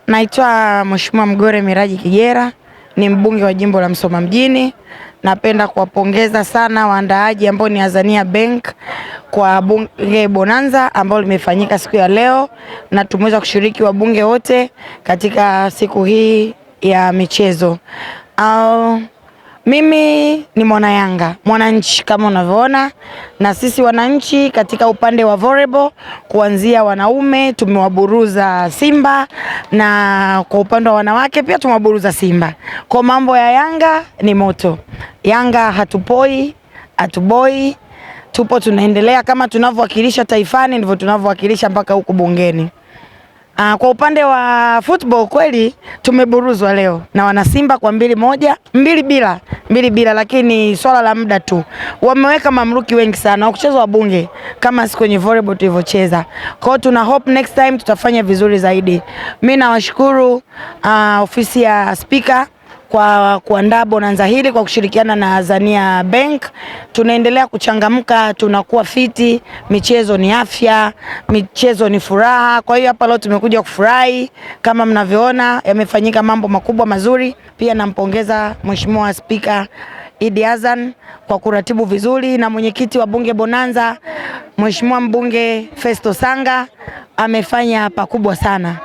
Naitwa Mheshimiwa Mgore Miraji Kigera, ni mbunge wa jimbo la Msoma mjini. Napenda kuwapongeza sana waandaaji ambao ni Azania Bank kwa bunge bonanza ambao limefanyika siku ya leo, na tumeweza kushiriki wabunge wote katika siku hii ya michezo. Mimi ni mwana Yanga, mwananchi kama unavyoona, na sisi wananchi katika upande wa volleyball kuanzia wanaume tumewaburuza Simba, na kwa upande wa wanawake pia tumewaburuza Simba. Kwa mambo ya Yanga ni moto. Yanga hatupoi, hatuboi, tupo tunaendelea kama tunavyowakilisha taifani ndivyo tunavyowakilisha mpaka huku bungeni. Kwa upande wa football kweli tumeburuzwa leo na wana Simba kwa 2 bila, lakini swala la muda tu. Wameweka mamluki wengi sana wa kucheza wabunge kama si kwenye volleyball tulivyocheza. Kwa hiyo tuna hope next time tutafanya vizuri zaidi. Mimi nawashukuru ofisi ya speaker kwa kuandaa bonanza hili kwa kushirikiana na Azania Bank. Tunaendelea kuchangamka, tunakuwa fiti, michezo ni afya, michezo ni furaha. Kwa hiyo hapa leo tumekuja kufurahi, kama mnavyoona yamefanyika mambo makubwa mazuri. Pia nampongeza Mheshimiwa Speaker Idi Hassan kwa kuratibu vizuri, na mwenyekiti wa bunge bonanza Mheshimiwa mbunge Festo Sanga amefanya pakubwa sana.